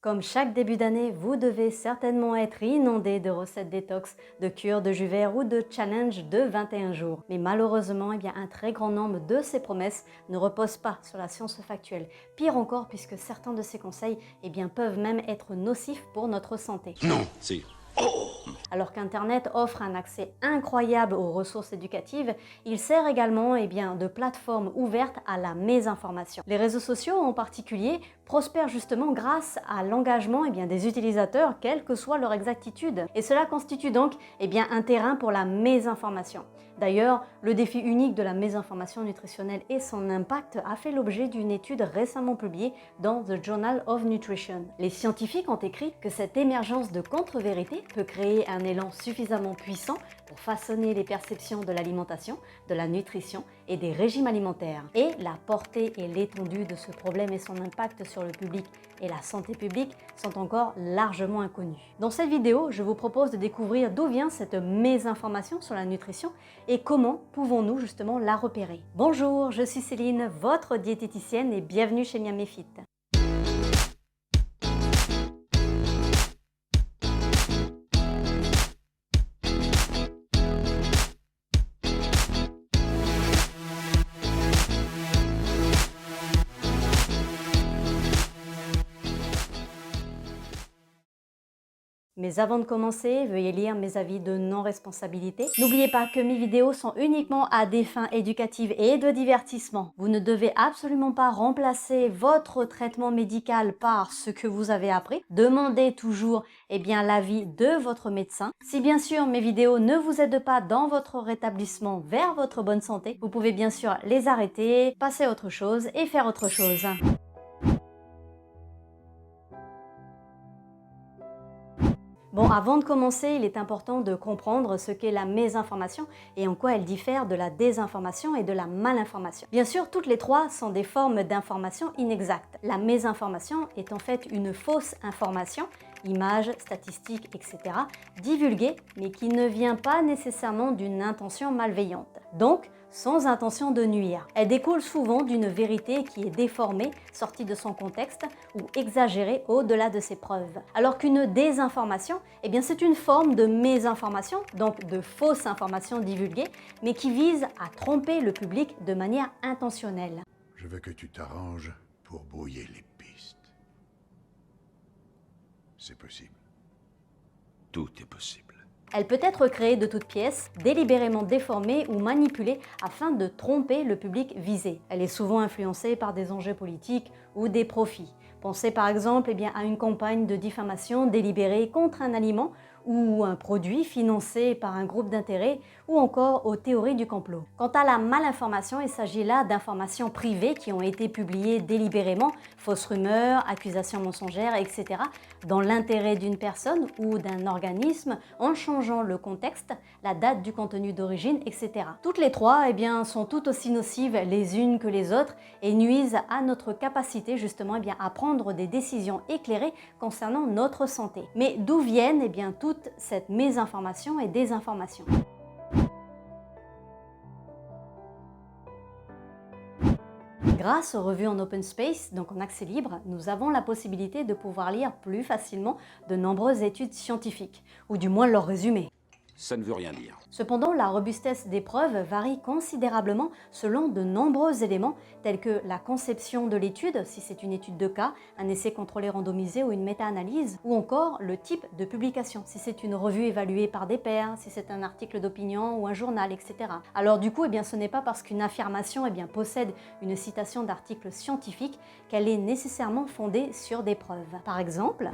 Comme chaque début d'année, vous devez certainement être inondé de recettes détox, de cures, de jus verts ou de challenges de 21 jours. Mais malheureusement, un très grand nombre de ces promesses ne reposent pas sur la science factuelle. Pire encore, puisque certains de ces conseils peuvent même être nocifs pour notre santé. Non, c'est... Alors qu'Internet offre un accès incroyable aux ressources éducatives, il sert également de plateforme ouverte à la mésinformation. Les réseaux sociaux en particulier prospèrent justement grâce à l'engagement des utilisateurs, quelle que soit leur exactitude. Et cela constitue donc un terrain pour la mésinformation. D'ailleurs, le défi unique de la mésinformation nutritionnelle et son impact a fait l'objet d'une étude récemment publiée dans The Journal of Nutrition. Les scientifiques ont écrit que cette émergence de contre-vérité peut créer un élan suffisamment puissant pour façonner les perceptions de l'alimentation, de la nutrition et des régimes alimentaires. Et la portée et l'étendue de ce problème et son impact sur le public et la santé publique sont encore largement inconnus. Dans cette vidéo, je vous propose de découvrir d'où vient cette mésinformation sur la nutrition et comment pouvons-nous justement la repérer. Bonjour, je suis Céline, votre diététicienne et bienvenue chez Miam et Fit. Mais avant de commencer, veuillez lire mes avis de non-responsabilité. N'oubliez pas que mes vidéos sont uniquement à des fins éducatives et de divertissement. Vous ne devez absolument pas remplacer votre traitement médical par ce que vous avez appris. Demandez toujours l'avis de votre médecin. Si bien sûr mes vidéos ne vous aident pas dans votre rétablissement vers votre bonne santé, vous pouvez bien sûr les arrêter, passer à autre chose et faire autre chose. Bon, avant de commencer, il est important de comprendre ce qu'est la mésinformation et en quoi elle diffère de la désinformation et de la malinformation. Bien sûr, toutes les trois sont des formes d'information inexactes. La mésinformation est en fait une fausse information, images, statistiques, etc., divulguée, mais qui ne vient pas nécessairement d'une intention malveillante. Donc, sans intention de nuire. Elle découle souvent d'une vérité qui est déformée, sortie de son contexte ou exagérée au-delà de ses preuves. Alors qu'une désinformation, c'est une forme de mésinformation, donc de fausse information divulguée, mais qui vise à tromper le public de manière intentionnelle. Je veux que tu t'arranges pour brouiller les pistes. C'est possible. Tout est possible. Elle peut être créée de toutes pièces, délibérément déformée ou manipulée afin de tromper le public visé. Elle est souvent influencée par des enjeux politiques ou des profits. Pensez par exemple à une campagne de diffamation délibérée contre un aliment ou un produit financé par un groupe d'intérêt ou encore aux théories du complot. Quant à la malinformation, il s'agit là d'informations privées qui ont été publiées délibérément, fausses rumeurs, accusations mensongères, etc., dans l'intérêt d'une personne ou d'un organisme en changeant le contexte, la date du contenu d'origine, etc. Toutes les trois sont tout aussi nocives les unes que les autres et nuisent à notre capacité justement à prendre des décisions éclairées concernant notre santé. Mais d'où viennent toute cette mésinformation et désinformation? Grâce aux revues en open space, donc en accès libre, nous avons la possibilité de pouvoir lire plus facilement de nombreuses études scientifiques, ou du moins leurs résumés. Ça ne veut rien dire. Cependant, la robustesse des preuves varie considérablement selon de nombreux éléments tels que la conception de l'étude, si c'est une étude de cas, un essai contrôlé randomisé ou une méta-analyse, ou encore le type de publication, si c'est une revue évaluée par des pairs, si c'est un article d'opinion ou un journal, etc. Alors du coup, ce n'est pas parce qu'une affirmation possède une citation d'articles scientifiques qu'elle est nécessairement fondée sur des preuves. Par exemple,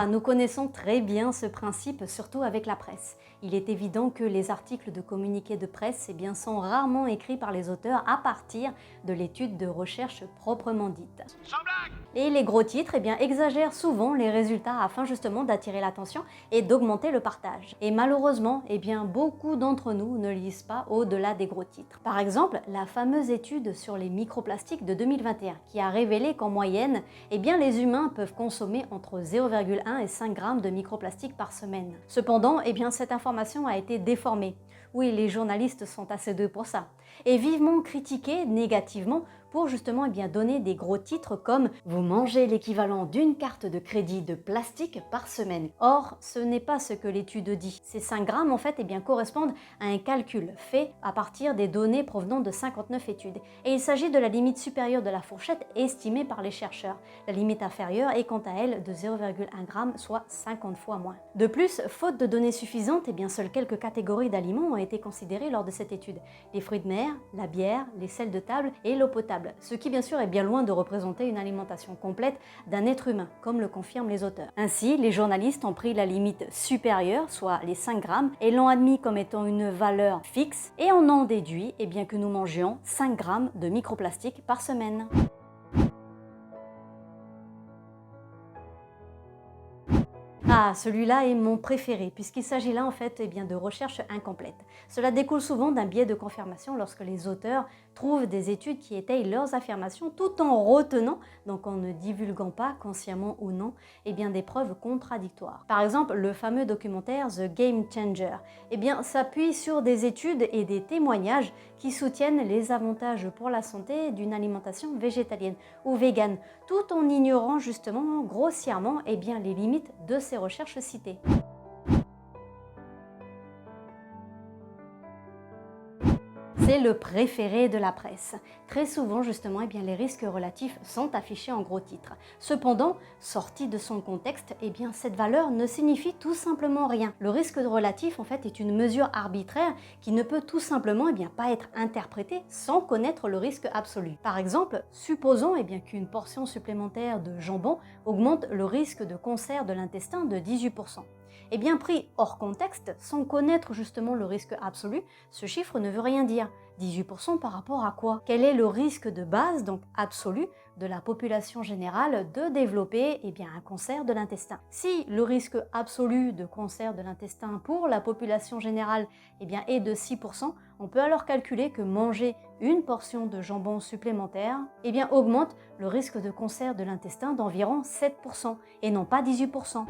nous connaissons très bien ce principe, surtout avec la presse. Il est évident que les articles de communiqués de presse sont rarement écrits par les auteurs à partir de l'étude de recherche proprement dite. Sans blague. Et les gros titres exagèrent souvent les résultats afin justement d'attirer l'attention et d'augmenter le partage. Et malheureusement, beaucoup d'entre nous ne lisent pas au-delà des gros titres. Par exemple, la fameuse étude sur les microplastiques de 2021 qui a révélé qu'en moyenne, les humains peuvent consommer entre 0,1 et 5 grammes de microplastiques par semaine. Cependant, cette information a été déformée. Oui, les journalistes sont assez doués pour ça. et vivement critiqués négativement pour justement donner des gros titres comme « Vous mangez l'équivalent d'une carte de crédit de plastique par semaine ». Or, ce n'est pas ce que l'étude dit. Ces 5 grammes en fait correspondent à un calcul fait à partir des données provenant de 59 études. Et il s'agit de la limite supérieure de la fourchette estimée par les chercheurs. La limite inférieure est quant à elle de 0,1 g, soit 50 fois moins. De plus, faute de données suffisantes, seules quelques catégories d'aliments ont été considérées lors de cette étude. Les fruits de mer, la bière, les sels de table et l'eau potable. Ce qui bien sûr est bien loin de représenter une alimentation complète d'un être humain, comme le confirment les auteurs. Ainsi, les journalistes ont pris la limite supérieure, soit les 5 grammes, et l'ont admis comme étant une valeur fixe, et en ont déduit que nous mangions 5 grammes de microplastiques par semaine. Ah, celui-là est mon préféré, puisqu'il s'agit là en fait de recherches incomplètes. Cela découle souvent d'un biais de confirmation lorsque les auteurs trouvent des études qui étayent leurs affirmations tout en retenant, donc en ne divulguant pas, consciemment ou non, des preuves contradictoires. Par exemple, le fameux documentaire The Game Changer, s'appuie sur des études et des témoignages qui soutiennent les avantages pour la santé d'une alimentation végétalienne ou végane, tout en ignorant justement grossièrement les limites de ces recherches citées. C'est le préféré de la presse. Très souvent, justement, les risques relatifs sont affichés en gros titres. Cependant, sorti de son contexte, cette valeur ne signifie tout simplement rien. Le risque relatif, en fait, est une mesure arbitraire qui ne peut tout simplement pas être interprétée sans connaître le risque absolu. Par exemple, supposons qu'une portion supplémentaire de jambon augmente le risque de cancer de l'intestin de 18%. Pris hors contexte, sans connaître justement le risque absolu, ce chiffre ne veut rien dire. 18% par rapport à quoi? Quel est le risque de base, donc absolu, de la population générale de développer un cancer de l'intestin? Si le risque absolu de cancer de l'intestin pour la population générale est de 6%, on peut alors calculer que manger une portion de jambon supplémentaire augmente le risque de cancer de l'intestin d'environ 7% et non pas 18%.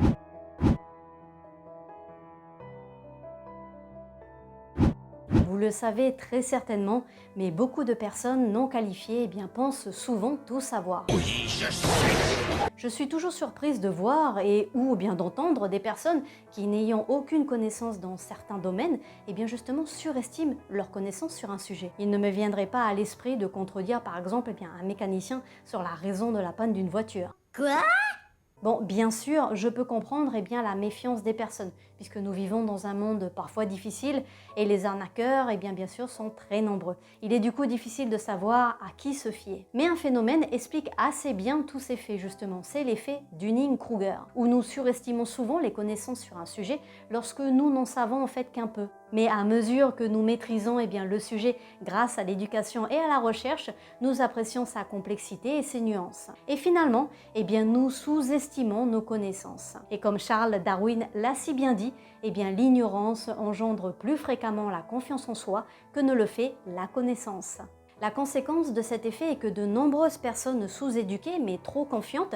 Vous le savez très certainement, mais beaucoup de personnes non qualifiées pensent souvent tout savoir. Oui, je sais. Je suis toujours surprise de voir ou d'entendre des personnes qui, n'ayant aucune connaissance dans certains domaines, justement surestiment leur connaissance sur un sujet. Il ne me viendrait pas à l'esprit de contredire par exemple un mécanicien sur la raison de la panne d'une voiture. Quoi ? Bon, bien sûr, je peux comprendre la méfiance des personnes, puisque nous vivons dans un monde parfois difficile et les arnaqueurs, bien sûr, sont très nombreux. Il est du coup difficile de savoir à qui se fier. Mais un phénomène explique assez bien tous ces faits, justement. C'est l'effet Dunning-Kruger, où nous surestimons souvent les connaissances sur un sujet lorsque nous n'en savons en fait qu'un peu. Mais à mesure que nous maîtrisons le sujet grâce à l'éducation et à la recherche, nous apprécions sa complexité et ses nuances. Et finalement, nous sous-estimons nos connaissances. Et comme Charles Darwin l'a si bien dit, l'ignorance engendre plus fréquemment la confiance en soi que ne le fait la connaissance. La conséquence de cet effet est que de nombreuses personnes sous-éduquées mais trop confiantes,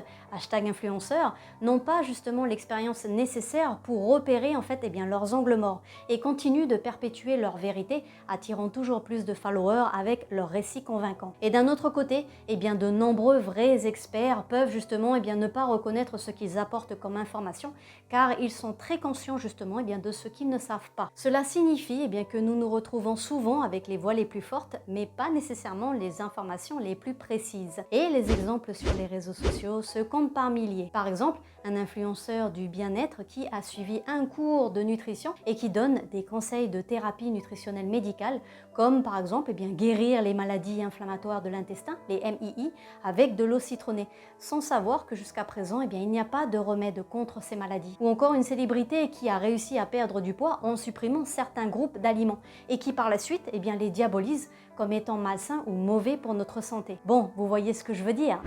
#influenceurs, n'ont pas justement l'expérience nécessaire pour repérer en fait leurs angles morts et continuent de perpétuer leur vérité, attirant toujours plus de followers avec leurs récits convaincants. Et d'un autre côté, de nombreux vrais experts peuvent justement ne pas reconnaître ce qu'ils apportent comme information car ils sont très conscients justement de ce qu'ils ne savent pas. Cela signifie que nous nous retrouvons souvent avec les voix les plus fortes mais pas nécessairement les informations les plus précises. Et les exemples sur les réseaux sociaux se comptent par milliers. Par exemple, un influenceur du bien-être qui a suivi un cours de nutrition et qui donne des conseils de thérapie nutritionnelle médicale, comme par exemple guérir les maladies inflammatoires de l'intestin, les MII, avec de l'eau citronnée, sans savoir que jusqu'à présent il n'y a pas de remède contre ces maladies. Ou encore une célébrité qui a réussi à perdre du poids en supprimant certains groupes d'aliments et qui par la suite les diabolise comme étant malsains ou mauvais pour notre santé. Bon, vous voyez ce que je veux dire.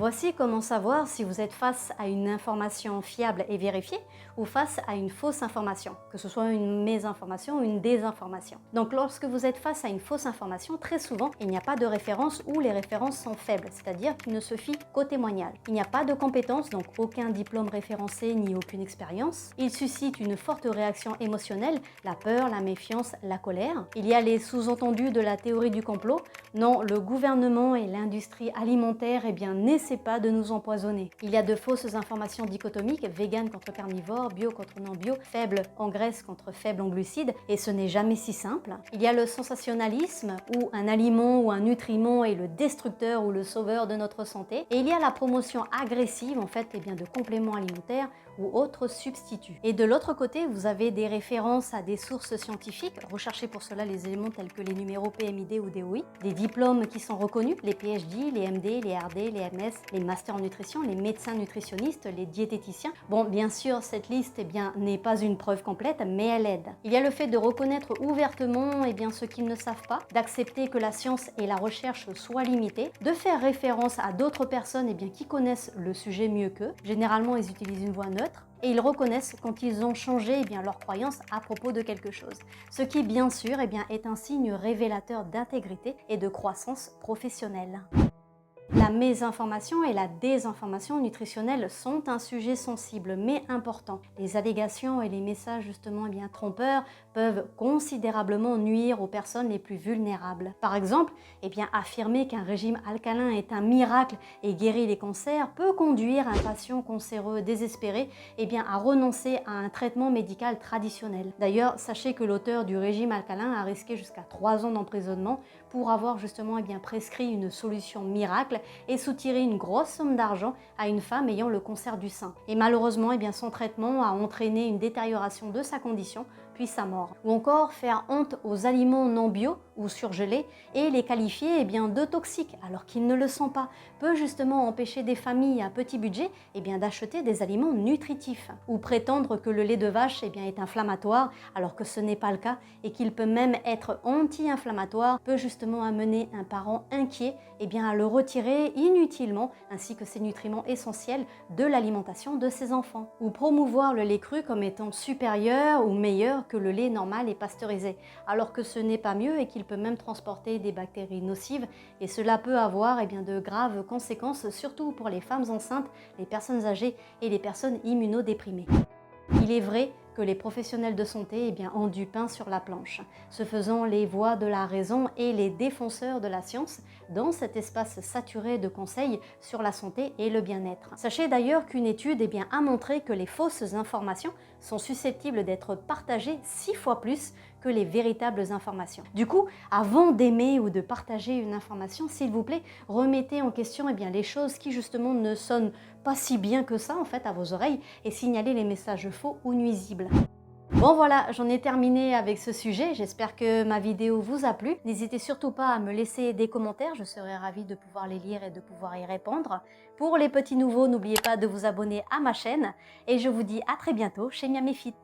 voici comment savoir si vous êtes face à une information fiable et vérifiée ou face à une fausse information, que ce soit une mésinformation ou une désinformation. Donc lorsque vous êtes face à une fausse information, très souvent, il n'y a pas de référence ou les références sont faibles, c'est-à-dire qu'il ne se fie qu'au témoignage. Il n'y a pas de compétences, donc aucun diplôme référencé ni aucune expérience. Il suscite une forte réaction émotionnelle, la peur, la méfiance, la colère. Il y a les sous-entendus de la théorie du complot. Non, le gouvernement et l'industrie alimentaire, n'essaient pas de nous empoisonner. Il y a de fausses informations dichotomiques, vegan contre carnivore, bio contre non-bio, faible en graisse contre faible en glucides, et ce n'est jamais si simple. Il y a le sensationnalisme, où un aliment ou un nutriment est le destructeur ou le sauveur de notre santé. Et il y a la promotion agressive, de compléments alimentaires ou autres substituts. Et de l'autre côté, vous avez des références à des sources scientifiques. Recherchez pour cela les éléments tels que les numéros PMID ou DOI, des diplômes qui sont reconnus, les PhD, les MD, les RD, les MS, les masters en nutrition, les médecins nutritionnistes, les diététiciens. Bon, bien sûr, cette liste n'est pas une preuve complète, mais elle aide. Il y a le fait de reconnaître ouvertement ce qu'ils ne savent pas, d'accepter que la science et la recherche soient limitées, de faire référence à d'autres personnes qui connaissent le sujet mieux qu'eux. Généralement, ils utilisent une voix neutre. Et ils reconnaissent quand ils ont changé leurs croyances à propos de quelque chose. Ce qui, bien sûr, est un signe révélateur d'intégrité et de croissance professionnelle. La mésinformation et la désinformation nutritionnelle sont un sujet sensible mais important. Les allégations et les messages trompeurs peuvent considérablement nuire aux personnes les plus vulnérables. Par exemple, affirmer qu'un régime alcalin est un miracle et guérit les cancers peut conduire un patient cancéreux désespéré à renoncer à un traitement médical traditionnel. D'ailleurs, sachez que l'auteur du régime alcalin a risqué jusqu'à 3 ans d'emprisonnement pour avoir prescrit une solution miracle et soutirer une grosse somme d'argent à une femme ayant le cancer du sein. Et malheureusement, son traitement a entraîné une détérioration de sa condition, puis sa mort. Ou encore faire honte aux aliments non bio ou surgelés et les qualifier de toxiques alors qu'ils ne le sont pas, peut justement empêcher des familles à petit budget d'acheter des aliments nutritifs. Ou prétendre que le lait de vache est inflammatoire alors que ce n'est pas le cas et qu'il peut même être anti-inflammatoire, peut justement amener un parent inquiet à le retirer inutilement ainsi que ses nutriments essentiels de l'alimentation de ses enfants. Ou promouvoir le lait cru comme étant supérieur ou meilleur que le lait normal et pasteurisé, alors que ce n'est pas mieux et qu'il peut même transporter des bactéries nocives et cela peut avoir de graves conséquences, surtout pour les femmes enceintes, les personnes âgées et les personnes immunodéprimées. Il est vrai que les professionnels de santé ont du pain sur la planche, se faisant les voix de la raison et les défenseurs de la science dans cet espace saturé de conseils sur la santé et le bien-être. Sachez d'ailleurs qu'une étude a montré que les fausses informations sont susceptibles d'être partagées 6 fois plus que les véritables informations. Du coup, avant d'aimer ou de partager une information, s'il vous plaît, remettez en question les choses qui justement ne sonnent pas si bien que ça à vos oreilles et signalez les messages faux ou nuisibles. Bon voilà, j'en ai terminé avec ce sujet, j'espère que ma vidéo vous a plu. N'hésitez surtout pas à me laisser des commentaires, je serai ravie de pouvoir les lire et de pouvoir y répondre. Pour les petits nouveaux, n'oubliez pas de vous abonner à ma chaîne et je vous dis à très bientôt chez Miami Fit.